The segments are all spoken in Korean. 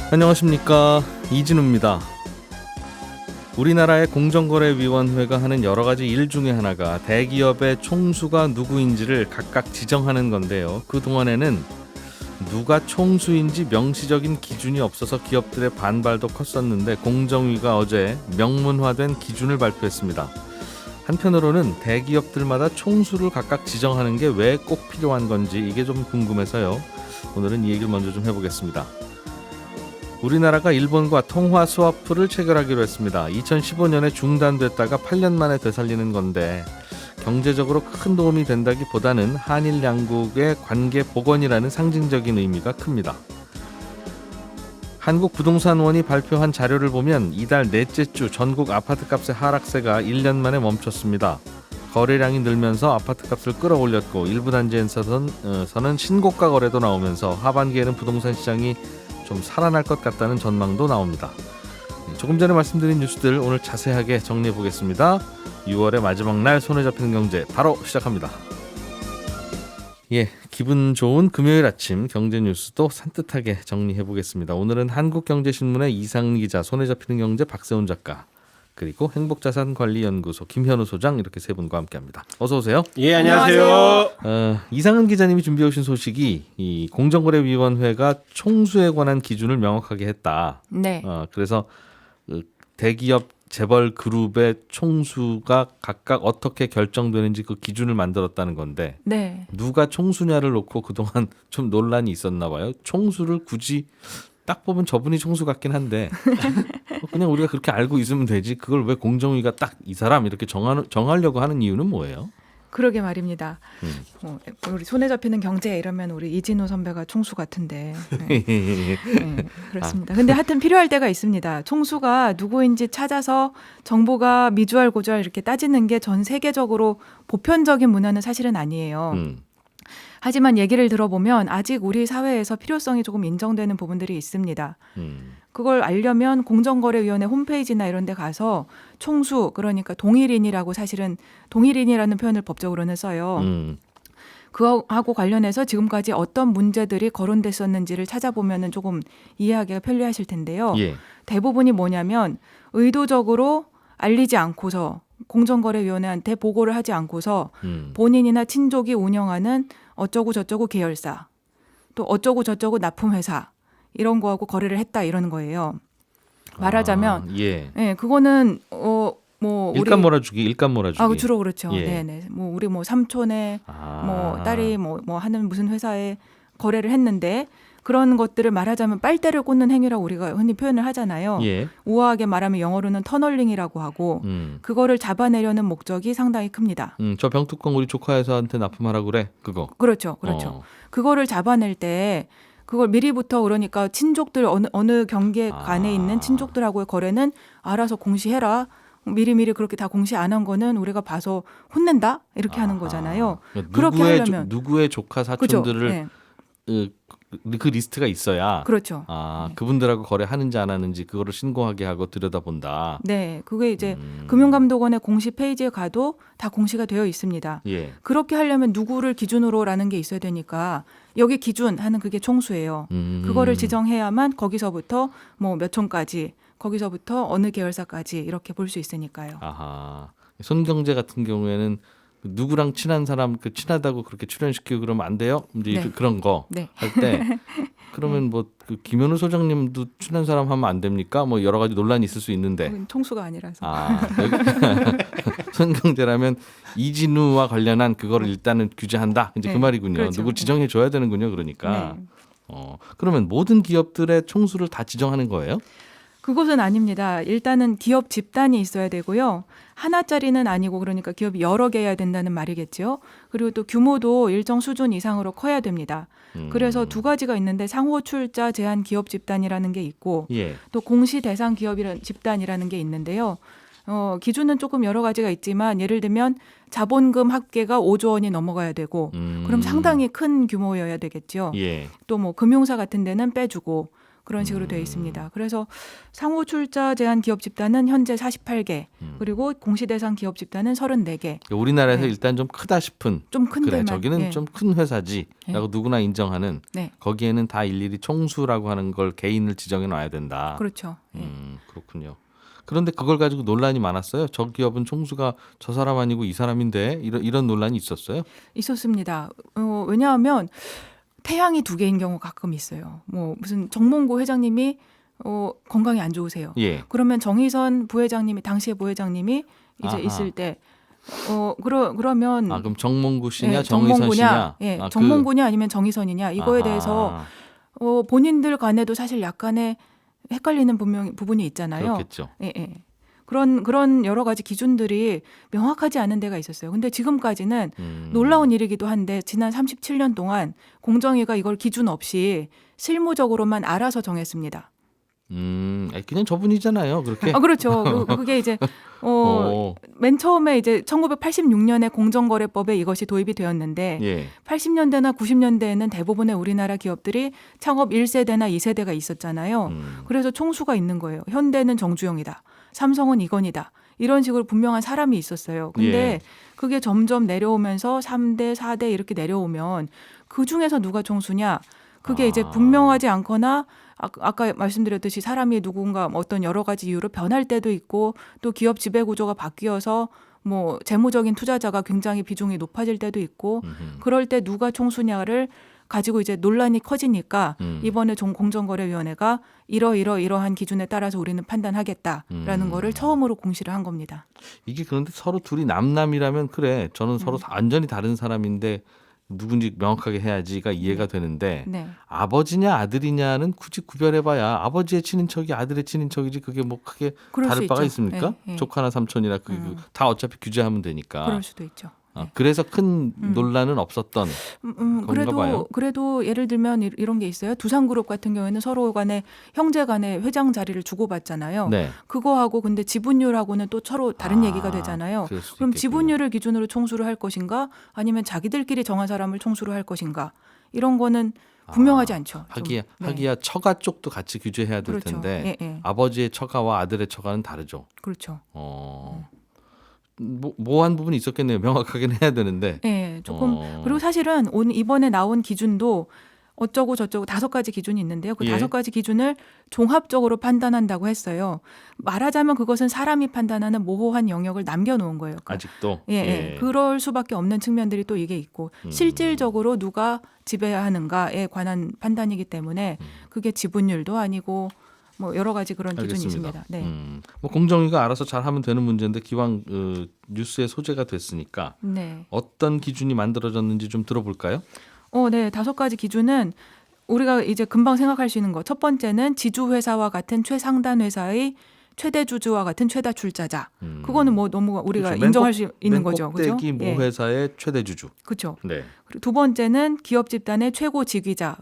안녕하십니까, 이진우입니다. 우리나라의 공정거래위원회가 하는 여러 가지 일 중에 하나가 대기업의 총수가 누구인지를 각각 지정하는 건데요. 그동안에는 누가 총수인지 명시적인 기준이 없어서 기업들의 반발도 컸었는데 공정위가 어제 명문화된 기준을 발표했습니다. 한편으로는 대기업들마다 총수를 각각 지정하는 게 왜 꼭 필요한 건지 이게 좀 궁금해서요. 오늘은 이 얘기를 먼저 좀 해보겠습니다. 우리나라가 일본과 통화 스와프를 체결하기로 했습니다. 2015년에 중단됐다가 8년 만에 되살리는 건데 경제적으로 큰 도움이 된다기보다는 한일 양국의 관계 복원이라는 상징적인 의미가 큽니다. 한국부동산원이 발표한 자료를 보면 이달 넷째 주 전국 아파트값의 하락세가 1년 만에 멈췄습니다. 거래량이 늘면서 아파트값을 끌어올렸고 일부 단지에서는 신고가 거래도 나오면서 하반기에는 부동산 시장이 좀 살아날 것 같다는 전망도 나옵니다. 조금 전에 말씀드린 뉴스들 오늘 자세하게 정리해 보겠습니다. 6월의 마지막 날 손에 잡히는 경제 바로 시작합니다. 기분 좋은 금요일 아침 경제 뉴스도 산뜻하게 정리해 보겠습니다. 오늘은 한국경제신문의 이상은 기자, 손에 잡히는 경제 박세훈 작가, 그리고 행복자산관리연구소 김현우 소장, 이렇게 세 분과 함께합니다. 어서 오세요. 예, 안녕하세요. 이상은 기자님이 준비해 오신 소식이 이 공정거래위원회가 총수에 관한 기준을 명확하게 했다. 네. 그래서 대기업 재벌 그룹의 총수가 각각 어떻게 결정되는지 그 기준을 만들었다는 건데, 네. 누가 총수냐를 놓고 그동안 좀 논란이 있었나 봐요. 총수를 굳이 딱 보면 저분이 총수 같긴 한데 그냥 우리가 그렇게 알고 있으면 되지, 그걸 왜 공정위가 딱 이 사람 이렇게 정하려고 하는 이유는 뭐예요? 그러게 말입니다. 우리 손에 잡히는 경제 이러면 우리 이진우 선배가 총수 같은데. 네. 네, 그렇습니다. 근데 하여튼 필요할 때가 있습니다. 총수가 누구인지 찾아서 정보가 미주알 고주알 이렇게 따지는 게 전 세계적으로 보편적인 문화는 사실은 아니에요. 하지만 얘기를 들어보면 아직 우리 사회에서 필요성이 조금 인정되는 부분들이 있습니다. 그걸 알려면 공정거래위원회 홈페이지나 이런 데 가서 총수, 그러니까 동일인이라고, 사실은 동일인이라는 표현을 법적으로는 써요. 그거하고 관련해서 지금까지 어떤 문제들이 거론됐었는지를 찾아보면 조금 이해하기가 편리하실 텐데요. 예. 대부분이 뭐냐면 의도적으로 알리지 않고서, 공정거래위원회한테 보고를 하지 않고서 본인이나 친족이 운영하는 어쩌고 저쩌고 계열사, 또 어쩌고 저쩌고 납품회사, 이런 거하고 거래를 했다, 이러는 거예요. 말하자면 그거는 뭐 일감 몰아주기. 주로 그렇죠. 예. 네네. 뭐 우리 뭐 삼촌의 뭐 딸이 뭐 하는 무슨 회사에 거래를 했는데, 그런 것들을 말하자면 빨대를 꽂는 행위라고 우리가 흔히 표현을 하잖아요. 예. 우아하게 말하면 영어로는 터널링이라고 하고, 그거를 잡아내려는 목적이 상당히 큽니다. 저 병뚜껑 우리 조카 회사한테 납품하라고 그래, 그거. 그렇죠. 그거를 잡아낼 때 그걸 미리부터, 그러니까 친족들, 어느 경계관에 있는 친족들하고의 거래는 알아서 공시해라. 미리미리 그렇게 다 공시 안 한 거는 우리가 봐서 혼낸다, 이렇게 하는 거잖아요. 그렇게 하려면 누구의 조카 사촌들을 그 리스트가 있어야, 그렇죠. 그분들하고 거래하는지 안 하는지 그거를 신고하게 하고 들여다본다. 네, 그게 이제 금융감독원의 공시 페이지에 가도 다 공시가 되어 있습니다. 예. 그렇게 하려면 누구를 기준으로라는 게 있어야 되니까, 여기 기준 하는 그게 총수예요. 그거를 지정해야만 거기서부터 뭐 몇 촌까지, 거기서부터 어느 계열사까지 이렇게 볼 수 있으니까요. 아하. 손경제 같은 경우에는 누구랑 친한 사람, 친하다고 그렇게 출연시키고 그러면 안 돼요? 이제 네. 그런 거 할 때 그러면 뭐 김현우 소장님도 친한 사람 하면 안 됩니까? 뭐 여러 가지 논란이 있을 수 있는데. 총수가 아니라서. 손경제라면 이진우와 관련한 그거를 일단은 규제한다, 이제 그 말이군요. 그렇죠. 누구 지정해 줘야 되는군요. 그러니까. 네. 그러면 모든 기업들의 총수를 다 지정하는 거예요? 그것은 아닙니다. 일단은 기업 집단이 있어야 되고요. 하나짜리는 아니고, 그러니까 기업이 여러 개여야 된다는 말이겠죠. 그리고 또 규모도 일정 수준 이상으로 커야 됩니다. 그래서 두 가지가 있는데, 상호 출자 제한 기업 집단이라는 게 있고, 또 공시 대상 기업 집단이라는 게 있는데요. 기준은 조금 여러 가지가 있지만, 예를 들면 자본금 합계가 5조 원이 넘어가야 되고, 그럼 상당히 큰 규모여야 되겠죠. 또 뭐 금융사 같은 데는 빼주고, 그런 식으로 되어 있습니다. 그래서 상호 출자 제한 기업 집단은 현재 48개, 그리고 공시 대상 기업 집단은 34개. 우리나라에서 네. 일단 좀 크다 싶은 좀 큰 그래 데만. 저기는 예. 좀 큰 회사지라고 누구나 인정하는 네. 거기에는 다 일일이 총수라고 하는 걸 개인을 지정해 놔야 된다. 그렇죠. 예. 그렇군요. 그런데 그걸 가지고 논란이 많았어요. 저 기업은 총수가 저 사람 아니고 이 사람인데 이런 논란이 있었어요. 있었습니다. 왜냐하면 태양이 두 개인 경우 가끔 있어요. 뭐 무슨 정몽구 회장님이 건강이 안 좋으세요. 예. 그러면 정의선 부회장님이 당시의 부회장님이 이제 아하. 있을 때 그러면 그럼 정몽구 씨냐 예, 정의선 정몽구냐, 씨냐? 예, 아, 정몽구냐 아니면 정의선이냐 이거에 아하. 대해서 본인들 간에도 사실 약간의 헷갈리는 부분이 있잖아요. 그렇겠죠. 예, 예. 그런 여러 가지 기준들이 명확하지 않은 데가 있었어요. 근데 지금까지는 놀라운 일이기도 한데 지난 37년 동안 공정위가 이걸 기준 없이 실무적으로만 알아서 정했습니다. 그냥 저분이잖아요. 그렇게. 그렇죠. 그게 이제 맨 처음에 이제 1986년에 공정거래법에 이것이 도입이 되었는데 예. 80년대나 90년대에는 대부분의 우리나라 기업들이 창업 1세대나 2세대가 있었잖아요. 그래서 총수가 있는 거예요. 현대는 정주영이다. 삼성은 이건희다. 이런 식으로 분명한 사람이 있었어요. 근데 예. 그게 점점 내려오면서 3대, 4대 이렇게 내려오면 그중에서 누가 총수냐? 그게 이제 분명하지 않거나 아까 말씀드렸듯이 사람이 누군가 어떤 여러 가지 이유로 변할 때도 있고 또 기업 지배 구조가 바뀌어서 뭐 재무적인 투자자가 굉장히 비중이 높아질 때도 있고 그럴 때 누가 총수냐를 가지고 이제 논란이 커지니까 이번에 공정거래위원회가 이러한 기준에 따라서 우리는 판단하겠다라는 거를 처음으로 공시를 한 겁니다. 이게 그런데 서로 둘이 남남이라면 그래. 저는 서로 완전히 다른 사람인데 누군지 명확하게 해야지가 이해가 되는데 네. 아버지냐 아들이냐는 굳이 구별해봐야 아버지의 친인척이 아들의 친인척이지 그게 뭐 크게 그럴 다를 수 바가 있죠. 있습니까? 네, 네. 조카나 삼촌이나 다 어차피 규제하면 되니까. 그럴 수도 있죠. 그래서 큰 논란은 없었던 건가 봐요. 그래도 예를 들면 이런 게 있어요. 두산그룹 같은 경우에는 서로 간에 형제 간에 회장 자리를 주고받잖아요. 네. 그거하고 근데 지분율하고는 또 서로 다른 얘기가 되잖아요. 그럴 수도 그럼 있겠군요. 지분율을 기준으로 총수를 할 것인가 아니면 자기들끼리 정한 사람을 총수로 할 것인가 이런 거는 분명하지 않죠. 좀. 하기야 처가 쪽도 같이 규제해야 될 그렇죠. 텐데 예, 예. 아버지의 처가와 아들의 처가는 다르죠. 그렇죠. 모호한 부분이 있었겠네요. 명확하게는 해야 되는데. 네, 조금 그리고 사실은 이번에 나온 기준도 어쩌고 저쩌고 5가지 기준이 있는데요. 그 예. 5가지 기준을 종합적으로 판단한다고 했어요. 말하자면 그것은 사람이 판단하는 모호한 영역을 남겨놓은 거예요. 아직도. 예. 그럴 수밖에 없는 측면들이 또 이게 있고 실질적으로 누가 지배하는가에 관한 판단이기 때문에 그게 지분율도 아니고 뭐 여러 가지 그런 기준이 알겠습니다. 있습니다. 네. 뭐 공정위가 알아서 잘하면 되는 문제인데 기왕 뉴스의 소재가 됐으니까 네. 어떤 기준이 만들어졌는지 좀 들어볼까요? 네. 5가지 기준은 우리가 이제 금방 생각할 수 있는 거. 첫 번째는 지주회사와 같은 최상단 회사의 최대 주주와 같은 최다 출자자. 그거는 뭐 너무 우리가 그렇죠. 인정할 수 있는 거죠. 그죠? 꼭대기 모 회사의 최대 주주. 그렇죠. 네. 그리고 두 번째는 기업 집단의 최고 직위자,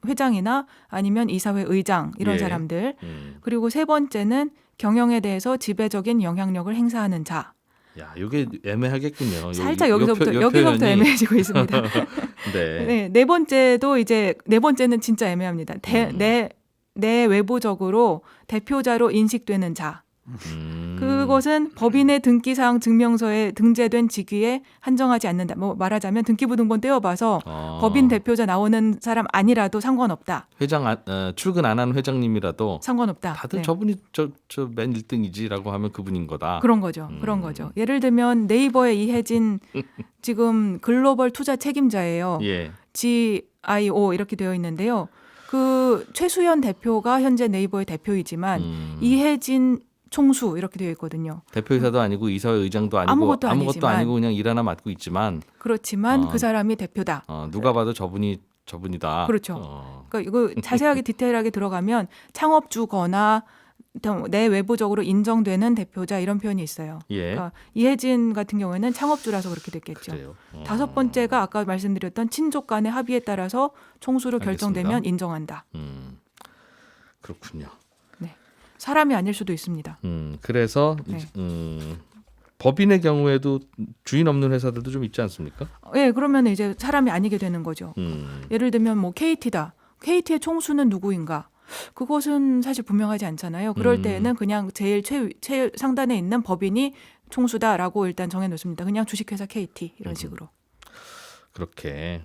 회장이나 아니면 이사회 의장 이런 예. 사람들. 그리고 세 번째는 경영에 대해서 지배적인 영향력을 행사하는 자. 야, 이게 애매하겠군요. 살짝 여기서부터 애매해지고 있습니다. 네. 네 번째는 진짜 애매합니다. 내 외부적으로 대표자로 인식되는 자. 그것은 법인의 등기사항 증명서에 등재된 직위에 한정하지 않는다. 뭐 말하자면 등기부등본 떼어봐서 법인 대표자 나오는 사람 아니라도 상관없다. 출근 안 한 회장님이라도 상관없다. 다들 네. 저분이 저 맨 1등이지라고 하면 그분인 거다. 그런 거죠. 예를 들면 네이버의 이혜진 지금 글로벌 투자 책임자예요. 예. GIO 이렇게 되어 있는데요. 그 최수연 대표가 현재 네이버의 대표이지만 이혜진 총수 이렇게 되어 있거든요. 대표이사도 아니고 이사회 의장도 아니고 아무것도 아니고 그냥 일 하나 맡고 있지만 그렇지만 그 사람이 대표다. 누가 봐도 저분이다. 그렇죠. 그러니까 이거 자세하게 디테일하게 들어가면 창업주거나 내 외부적으로 인정되는 대표자 이런 표현이 있어요. 예. 그러니까 이혜진 같은 경우에는 창업주라서 그렇게 됐겠죠. 그래요. 5번째가 아까 말씀드렸던 친족 간의 합의에 따라서 총수로 결정되면 알겠습니다. 인정한다. 그렇군요. 네. 사람이 아닐 수도 있습니다. 그래서 네. 법인의 경우에도 주인 없는 회사들도 좀 있지 않습니까? 예, 그러면 이제 사람이 아니게 되는 거죠. 예를 들면 뭐 KT다. KT의 총수는 누구인가? 그것은 사실 분명하지 않잖아요. 그럴 때에는 그냥 제일 최상단에 있는 법인이 총수다라고 일단 정해놓습니다. 그냥 주식회사 KT 이런 식으로. 그렇게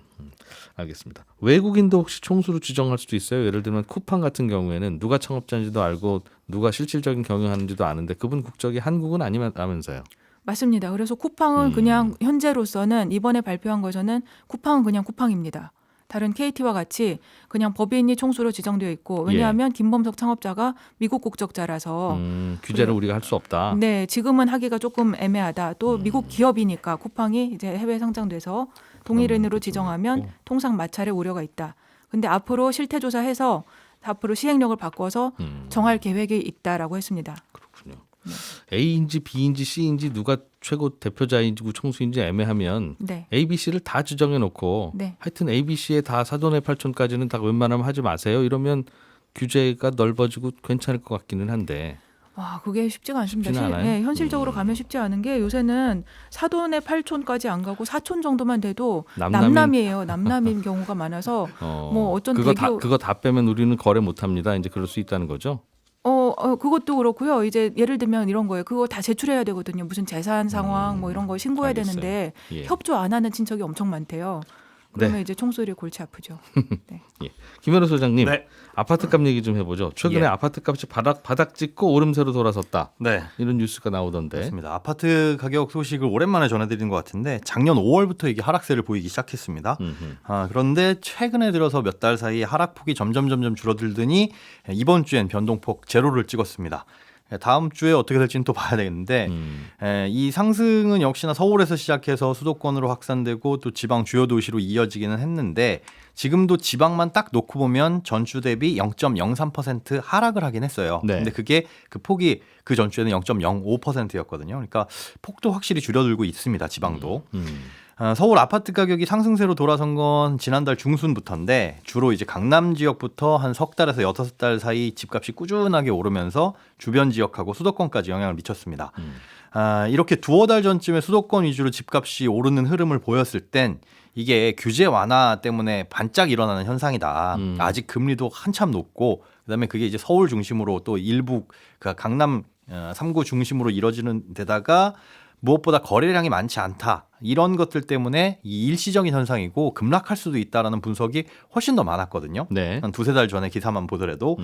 알겠습니다. 외국인도 혹시 총수로 지정할 수도 있어요. 예를 들면 쿠팡 같은 경우에는 누가 창업자인지도 알고 누가 실질적인 경영하는지도 아는데 그분 국적이 한국은 아니면서요. 맞습니다. 그래서 쿠팡은 그냥 현재로서는 이번에 발표한 것에는 쿠팡은 그냥 쿠팡입니다. 다른 KT와 같이 그냥 법인이 총수로 지정되어 있고 왜냐하면 김범석 창업자가 미국 국적자라서 규제를 우리가 할 수 없다. 네, 지금은 하기가 조금 애매하다. 또 미국 기업이니까 쿠팡이 이제 해외 상장돼서 동일인으로 지정하면 통상 마찰의 우려가 있다. 근데 앞으로 실태조사해서 앞으로 시행령을 바꿔서 정할 계획이 있다라고 했습니다. 그렇군요. A인지 B인지 C인지 누가 최고 대표자인지 총수인지 애매하면 네. A, B, C를 다 지정해 놓고 네. 하여튼 A, B, C에 다 사돈의 8촌까지는 다 웬만하면 하지 마세요. 이러면 규제가 넓어지고 괜찮을 것 같기는 한데. 와, 그게 쉽지가 않습니다. 쉽지는 않아요? 네, 현실적으로 가면 쉽지 않은 게 요새는 사돈의 8촌까지 안 가고 4촌 정도만 돼도 남남이에요. 남남인 경우가 많아서 뭐 어쩐 그거 다 빼면 우리는 거래 못 합니다. 이제 그럴 수 있다는 거죠. 그것도 그렇고요. 이제 예를 들면 이런 거예요. 그거 다 제출해야 되거든요. 무슨 재산 상황 뭐 이런 거 신고해야 알겠어요. 되는데 예. 협조 안 하는 친척이 엄청 많대요. 그러면 이제 총수들이 골치 아프죠. 네. 예. 김현우 소장님, 네. 아파트값 얘기 좀 해보죠. 최근에 예. 아파트값이 바닥 찍고 오름세로 돌아섰다. 네. 이런 뉴스가 나오던데. 그렇습니다. 아파트 가격 소식을 오랜만에 전해드리는 것 같은데 작년 5월부터 이게 하락세를 보이기 시작했습니다. 그런데 최근에 들어서 몇 달 사이 하락폭이 점점 줄어들더니 이번 주엔 변동폭 제로를 찍었습니다. 다음 주에 어떻게 될지는 또 봐야 되겠는데 이 상승은 역시나 서울에서 시작해서 수도권으로 확산되고 또 지방 주요 도시로 이어지기는 했는데 지금도 지방만 딱 놓고 보면 전주 대비 0.03% 하락을 하긴 했어요. 네. 근데 그게 그 폭이 그 전주에는 0.05%였거든요. 그러니까 폭도 확실히 줄어들고 있습니다. 지방도. 서울 아파트 가격이 상승세로 돌아선 건 지난달 중순부터인데 주로 이제 강남 지역부터 한 석 달에서 6달 사이 집값이 꾸준하게 오르면서 주변 지역하고 수도권까지 영향을 미쳤습니다. 이렇게 두어 달 전쯤에 수도권 위주로 집값이 오르는 흐름을 보였을 땐 이게 규제 완화 때문에 반짝 일어나는 현상이다. 아직 금리도 한참 높고 그다음에 그게 이제 서울 중심으로 또 일부 강남 3구 중심으로 이뤄지는 데다가 무엇보다 거래량이 많지 않다. 이런 것들 때문에 이 일시적인 현상이고 급락할 수도 있다라는 분석이 훨씬 더 많았거든요. 네. 한 두세 달 전에 기사만 보더라도.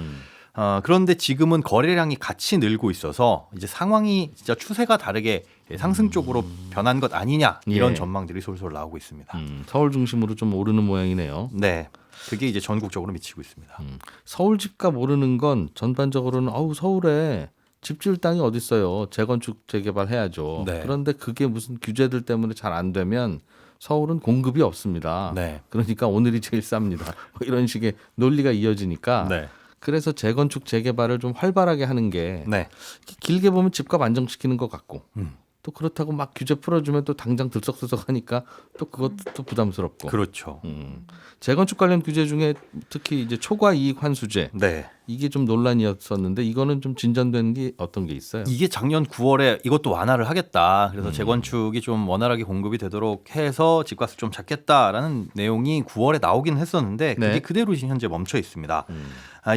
그런데 지금은 거래량이 같이 늘고 있어서 이제 상황이 진짜 추세가 다르게 상승 쪽으로 변한 것 아니냐 이런 예. 전망들이 솔솔 나오고 있습니다. 서울 중심으로 좀 오르는 모양이네요. 네. 그게 이제 전국적으로 미치고 있습니다. 서울 집값 오르는 건 전반적으로는 서울에 집 지을 땅이 어디 있어요. 재건축 재개발 해야죠. 네. 그런데 그게 무슨 규제들 때문에 잘 안 되면 서울은 공급이 없습니다. 네. 그러니까 오늘이 제일 쌉니다. 이런 식의 논리가 이어지니까 네. 그래서 재건축 재개발을 좀 활발하게 하는 게 네. 길게 보면 집값 안정시키는 것 같고 또 그렇다고 막 규제 풀어주면 또 당장 들썩들썩하니까 또 그것도 또 부담스럽고. 그렇죠. 재건축 관련 규제 중에 특히 이제 초과 이익 환수제 네. 이게 좀 논란이었었는데 이거는 좀 진전된 게 어떤 게 있어요? 이게 작년 9월에 이것도 완화를 하겠다. 그래서 재건축이 좀 원활하게 공급이 되도록 해서 집값을 좀 잡겠다라는 내용이 9월에 나오긴 했었는데 그게 네. 그대로 지금 현재 멈춰 있습니다.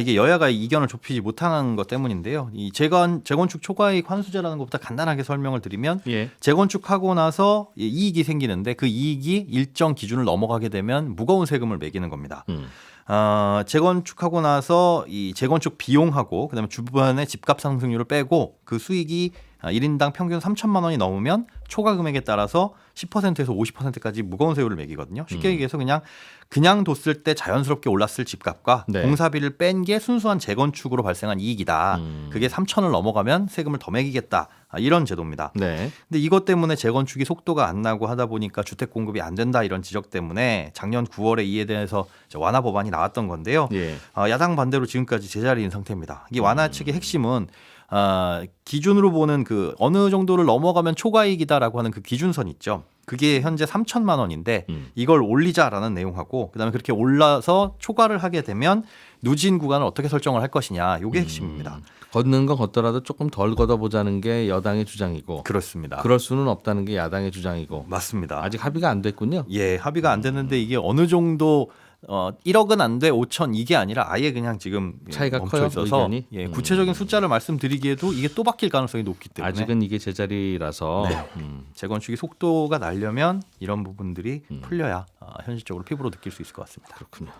이게 여야가 이견을 좁히지 못한 것 때문인데요. 이 재건축 초과이익 환수제라는 것부터 간단하게 설명을 드리면 예. 재건축하고 나서 이익이 생기는데 그 이익이 일정 기준을 넘어가게 되면 무거운 세금을 매기는 겁니다. 재건축하고 나서 이 재건축 비용하고 그다음에 주변의 집값 상승률을 빼고 그 수익이 1인당 평균 3천만 원이 넘으면 초과 금액에 따라서 10%에서 50%까지 무거운 세율을 매기거든요. 쉽게 얘기해서 그냥 뒀을 때 자연스럽게 올랐을 집값과 네. 공사비를 뺀 게 순수한 재건축으로 발생한 이익이다. 그게 3천을 넘어가면 세금을 더 매기겠다. 이런 제도입니다. 네. 근데 이것 때문에 재건축이 속도가 안 나고 하다 보니까 주택 공급이 안 된다 이런 지적 때문에 작년 9월에 이에 대해서 완화 법안이 나왔던 건데요. 예. 야당 반대로 지금까지 제자리인 상태입니다. 이 완화 측의 핵심은 기준으로 보는 그 어느 정도를 넘어가면 초과이익이다라고 하는 그 기준선 있죠. 그게 현재 3천만 원인데 이걸 올리자라는 내용하고 그다음에 그렇게 올라서 초과를 하게 되면 누진 구간을 어떻게 설정을 할 것이냐. 이게 핵심입니다. 걷는 건 걷더라도 조금 덜 걷어보자는 게 여당의 주장이고 그렇습니다. 그럴 수는 없다는 게 야당의 주장이고 맞습니다. 아직 합의가 안 됐군요. 예, 합의가 안 됐는데 이게 어느 정도 1억은 안 돼, 5천 이게 아니라 아예 그냥 지금 차이가 멈춰 커요, 있어서 의견이? 예, 구체적인 숫자를 말씀드리기에도 이게 또 바뀔 가능성이 높기 때문에 아직은 이게 제자리라서 네. 재건축이 속도가 나려면 이런 부분들이 풀려야 현실적으로 피부로 느낄 수 있을 것 같습니다. 그렇군요.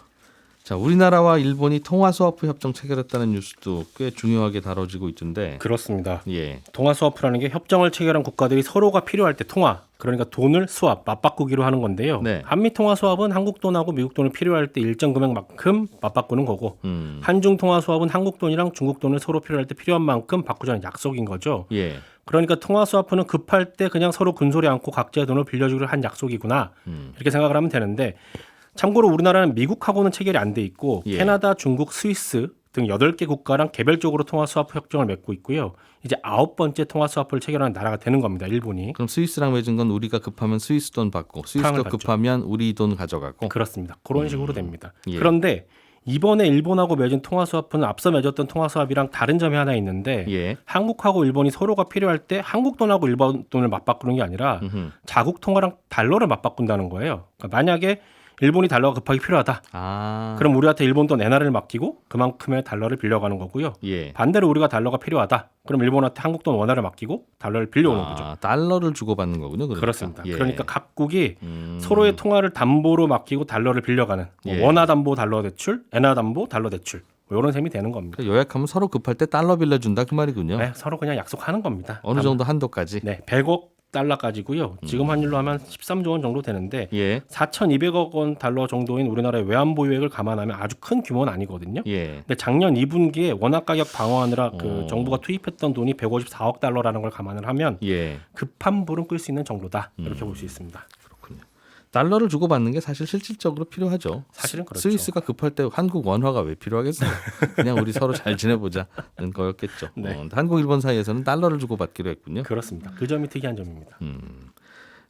자, 우리나라와 일본이 통화스와프 협정 체결했다는 뉴스도 꽤 중요하게 다뤄지고 있던데. 그렇습니다. 예. 통화스와프라는 게 협정을 체결한 국가들이 서로가 필요할 때 통화, 그러니까 돈을 스왑, 맞바꾸기로 하는 건데요. 네. 한미 통화 스왑은 한국 돈하고 미국 돈을 필요할 때 일정 금액만큼 맞바꾸는 거고 한중 통화 스왑은 한국 돈이랑 중국 돈을 서로 필요할 때 필요한 만큼 바꾸자는 약속인 거죠. 예. 그러니까 통화 스와프는 급할 때 그냥 서로 근소리 않고 각자의 돈을 빌려주기로 한 약속이구나 이렇게 생각을 하면 되는데 참고로 우리나라는 미국하고는 체결이 안 돼 있고 예. 캐나다, 중국, 스위스 등 8개 국가랑 개별적으로 통화 스와프 협정을 맺고 있고요. 이제 9번째 통화 스와프를 체결하는 나라가 되는 겁니다. 일본이. 그럼 스위스랑 맺은 건 우리가 급하면 스위스 돈 받고 스위스도 프랑을 받죠. 급하면 우리 돈 가져가고. 그렇습니다. 그런 식으로 됩니다. 예. 그런데 이번에 일본하고 맺은 통화 스와프는 앞서 맺었던 통화 스와프랑 다른 점이 하나 있는데 예. 한국하고 일본이 서로가 필요할 때 한국 돈하고 일본 돈을 맞바꾸는 게 아니라 자국 통화랑 달러를 맞바꾼다는 거예요. 그러니까 만약에 일본이 달러가 급하게 필요하다. 아. 그럼 우리한테 일본 돈 엔화를 맡기고 그만큼의 달러를 빌려가는 거고요. 예. 반대로 우리가 달러가 필요하다. 그럼 일본한테 한국 돈 원화를 맡기고 달러를 빌려오는 거죠. 달러를 주고받는 거군요. 그러니까. 그렇습니다. 예. 그러니까 각국이 서로의 통화를 담보로 맡기고 달러를 빌려가는 뭐 예. 원화 담보 달러 대출, 엔화 담보 달러 대출 뭐 이런 셈이 되는 겁니다. 그러니까 요약하면 서로 급할 때 달러 빌려준다 그 말이군요. 네, 서로 그냥 약속하는 겁니다. 어느 정도 한도까지. 네, 100억 달러까지고요. 지금 환율로 하면 13조 원 정도 되는데 예. 4,200억 원 달러 정도인 우리나라의 외환 보유액을 감안하면 아주 큰 규모는 아니거든요. 예. 근데 작년 2분기에 원화 가격 방어하느라 그 어. 정부가 투입했던 돈이 154억 달러라는 걸 감안을 하면 예. 급한 불은 끌 수 있는 정도다. 이렇게 볼 수 있습니다. 그렇군요. 달러를 주고받는 게 사실 실질적으로 필요하죠. 사실은 그렇죠. 스위스가 급할 때 한국 원화가 왜 필요하겠어요? 그냥 우리 서로 잘 지내보자는 거였겠죠. 네. 한국 일본 사이에서는 달러를 주고받기로 했군요. 그렇습니다. 그 점이 특이한 점입니다.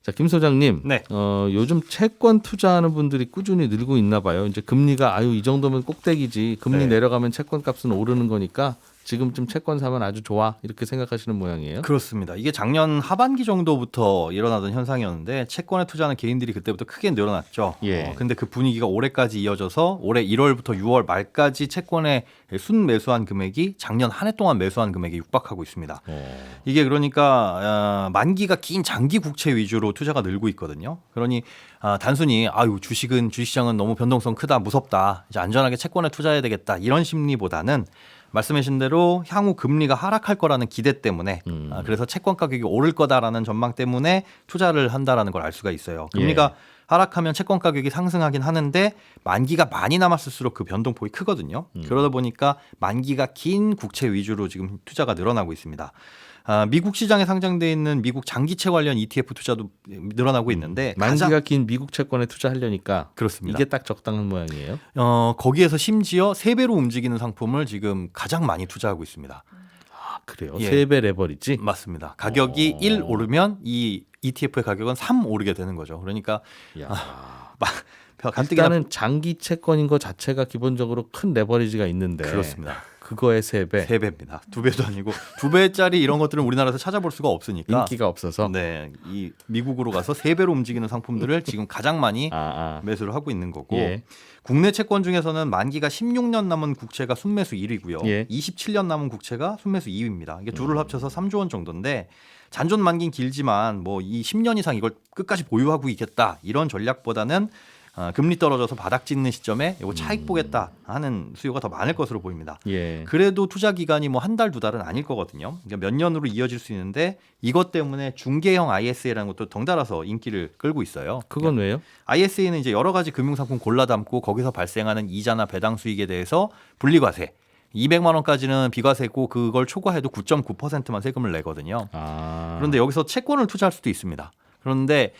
자, 김 소장님, 네. 요즘 채권 투자하는 분들이 꾸준히 늘고 있나 봐요. 이제 금리가 이 정도면 꼭대기지. 금리 네. 내려가면 채권 값은 오르는 거니까 지금쯤 채권 사면 아주 좋아 이렇게 생각하시는 모양이에요. 그렇습니다. 이게 작년 하반기 정도부터 일어나던 현상이었는데 채권에 투자하는 개인들이 그때부터 크게 늘어났죠. 예. 근데 그 분위기가 올해까지 이어져서 올해 1월부터 6월 말까지 채권에 순매수한 금액이 작년 한 해 동안 매수한 금액에 육박하고 있습니다. 이게 그러니까 만기가 긴 장기 국채 위주로 투자가 늘고 있거든요. 그러니 단순히 주식시장은 너무 변동성 크다, 무섭다, 이제 안전하게 채권에 투자해야 되겠다 이런 심리보다는 말씀하신 대로 향후 금리가 하락할 거라는 기대 때문에 그래서 채권 가격이 오를 거다라는 전망 때문에 투자를 한다라는 걸 알 수가 있어요. 금리가 하락하면 채권 가격이 상승하긴 하는데 만기가 많이 남았을수록 그 변동폭이 크거든요. 그러다 보니까 만기가 긴 국채 위주로 지금 투자가 늘어나고 있습니다. 미국 시장에 상장돼 있는 미국 장기채 관련 ETF 투자도 늘어나고 있는데 만기가 긴 미국 채권에 투자하려니까 그렇습니다. 이게 딱 적당한 모양이에요. 거기에서 심지어 3배로 움직이는 상품을 지금 가장 많이 투자하고 있습니다. 그래요. 예. 3배 레버리지. 맞습니다. 가격이 1 오르면 이 ETF의 가격은 3 오르게 되는 거죠. 그러니까 야. 가뜩이나 일단은 장기 채권인 것 자체가 기본적으로 큰 레버리지가 있는데 그렇습니다. 그거의 3배 3배입니다. 2배도 아니고 2배짜리 이런 것들은 우리나라에서 찾아볼 수가 없으니까 인기가 없어서. 네, 이 미국으로 가서 3배로 움직이는 상품들을 지금 가장 많이 아. 매수를 하고 있는 거고 예. 국내 채권 중에서는 만기가 16년 남은 국채가 순매수 1위고요. 예. 27년 남은 국채가 순매수 2위입니다. 이게 둘을 합쳐서 3조 원 정도인데 잔존 만기는 길지만 뭐 이 10년 이상 이걸 끝까지 보유하고 있겠다 이런 전략보다는 금리 떨어져서 바닥 찍는 시점에 이거 차익 보겠다 하는 수요가 더 많을 것으로 보입니다. 예. 그래도 투자 기간이 뭐 한 달, 2달은 아닐 거거든요. 그러니까 몇 년으로 이어질 수 있는데 이것 때문에 중개형 ISA라는 것도 덩달아서 인기를 끌고 있어요. 그건 왜요? ISA는 이제 여러 가지 금융상품 골라 담고 거기서 발생하는 이자나 배당 수익에 대해서 분리과세 200만 원까지는 비과세고 그걸 초과해도 9.9%만 세금을 내거든요. 그런데 여기서 채권을 투자할 수도 있습니다. 그런데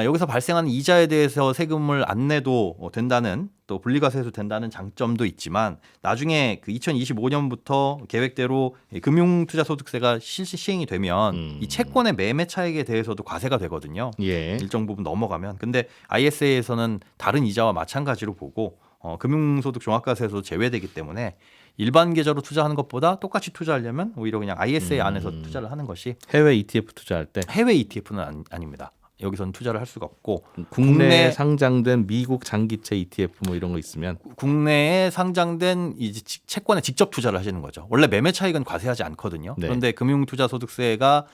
여기서 발생하는 이자에 대해서 세금을 안 내도 된다는 또 분리과세해도 된다는 장점도 있지만 나중에 그 2025년부터 계획대로 금융투자소득세가 실시 시행이 되면 이 채권의 매매 차익에 대해서도 과세가 되거든요. 예. 일정 부분 넘어가면. 근데 ISA에서는 다른 이자와 마찬가지로 보고 금융소득 종합과세에서 제외되기 때문에 일반 계좌로 투자하는 것보다 똑같이 투자하려면 오히려 그냥 ISA 안에서 투자를 하는 것이 해외 ETF 투자할 때 해외 ETF는 아닙니다. 여기서는 투자를 할 수가 없고 국내에 상장된 미국 장기채 ETF 뭐 이런 거 있으면 국내에 상장된 이 채권에 직접 투자를 하시는 거죠. 원래 매매 차익은 과세하지 않거든요. 네. 그런데 금융투자소득세가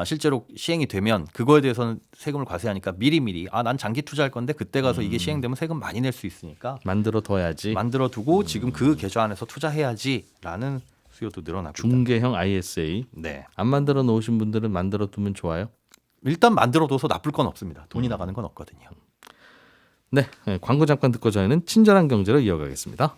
실제로 시행이 되면 그거에 대해서는 세금을 과세하니까 미리미리 난 장기 투자할 건데 그때 가서 이게 시행되면 세금 많이 낼 수 있으니까 만들어 둬야지. 만들어 두고 지금 그 계좌 안에서 투자해야지라는 수요도 늘어나고 있다. 중개형 ISA. 네. 안 만들어 놓으신 분들은 만들어 두면 좋아요. 일단 만들어둬서 나쁠 건 없습니다. 돈이 나가는 건 없거든요. 네, 광고 잠깐 듣고 저희는 친절한 경제로 이어가겠습니다.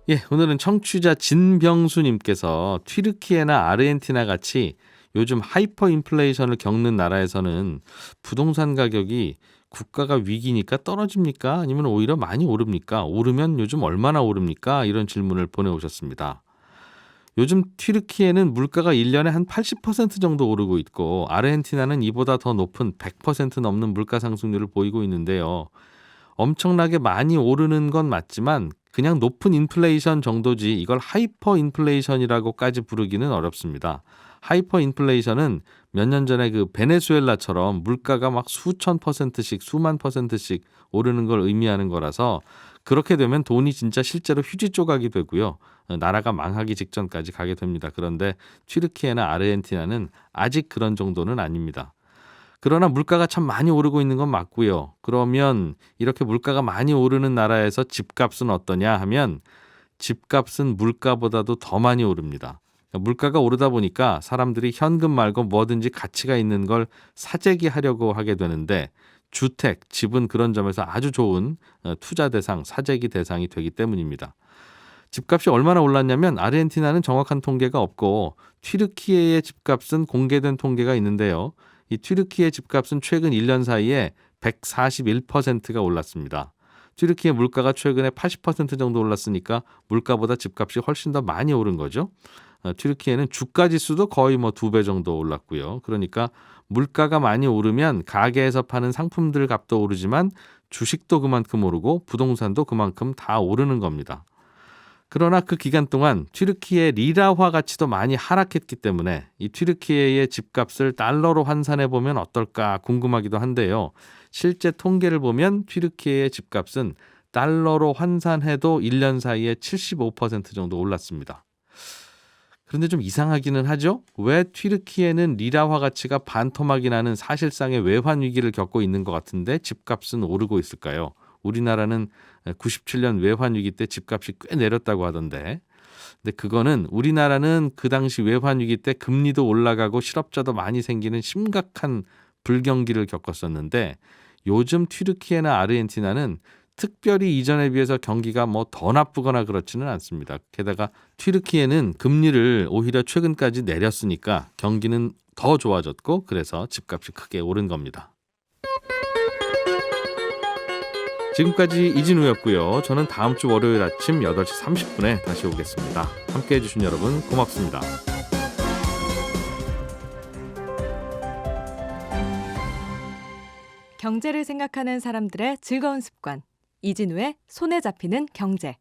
예, 오늘은 청취자 진병수님께서 튀르키예나 아르헨티나 같이 요즘 하이퍼 인플레이션을 겪는 나라에서는 부동산 가격이 국가가 위기니까 떨어집니까? 아니면 오히려 많이 오릅니까? 오르면 요즘 얼마나 오릅니까? 이런 질문을 보내오셨습니다. 요즘 튀르키예는 물가가 1년에 한 80% 정도 오르고 있고 아르헨티나는 이보다 더 높은 100% 넘는 물가 상승률을 보이고 있는데요. 엄청나게 많이 오르는 건 맞지만 그냥 높은 인플레이션 정도지 이걸 하이퍼 인플레이션이라고까지 부르기는 어렵습니다. 하이퍼 인플레이션은 몇 년 전에 그 베네수엘라처럼 물가가 막 수천 %씩 수만 %씩 오르는 걸 의미하는 거라서 그렇게 되면 돈이 진짜 실제로 휴지 조각이 되고요. 나라가 망하기 직전까지 가게 됩니다. 그런데 튀르키예나 아르헨티나는 아직 그런 정도는 아닙니다. 그러나 물가가 참 많이 오르고 있는 건 맞고요. 그러면 이렇게 물가가 많이 오르는 나라에서 집값은 어떠냐 하면 집값은 물가보다도 더 많이 오릅니다. 물가가 오르다 보니까 사람들이 현금 말고 뭐든지 가치가 있는 걸 사재기하려고 하게 되는데 주택, 집은 그런 점에서 아주 좋은 투자 대상, 사재기 대상이 되기 때문입니다. 집값이 얼마나 올랐냐면 아르헨티나는 정확한 통계가 없고 튀르키예의 집값은 공개된 통계가 있는데요. 이 튀르키예 집값은 최근 1년 사이에 141%가 올랐습니다. 튀르키예 물가가 최근에 80% 정도 올랐으니까 물가보다 집값이 훨씬 더 많이 오른 거죠. 튀르키예는 주가 지수도 거의 2배 정도 올랐고요. 그러니까 물가가 많이 오르면 가게에서 파는 상품들 값도 오르지만 주식도 그만큼 오르고 부동산도 그만큼 다 오르는 겁니다. 그러나 그 기간 동안 튀르키예 리라화 가치도 많이 하락했기 때문에 이 튀르키예의 집값을 달러로 환산해 보면 어떨까 궁금하기도 한데요. 실제 통계를 보면 튀르키예의 집값은 달러로 환산해도 1년 사이에 75% 정도 올랐습니다. 그런데 좀 이상하기는 하죠. 왜 튀르키예는 리라화 가치가 반토막이 나는 사실상의 외환 위기를 겪고 있는 것 같은데 집값은 오르고 있을까요? 우리나라는 97년 외환 위기 때 집값이 꽤 내렸다고 하던데. 근데 그거는 우리나라는 그 당시 외환 위기 때 금리도 올라가고 실업자도 많이 생기는 심각한 불경기를 겪었었는데 요즘 튀르키예나 아르헨티나는 특별히 이전에 비해서 경기가 더 나쁘거나 그렇지는 않습니다. 게다가 튀르키예는 금리를 오히려 최근까지 내렸으니까 경기는 더 좋아졌고 그래서 집값이 크게 오른 겁니다. 지금까지 이진우였고요. 저는 다음 주 월요일 아침 8시 30분에 다시 오겠습니다. 함께해 주신 여러분 고맙습니다. 경제를 생각하는 사람들의 즐거운 습관. 이진우의 손에 잡히는 경제.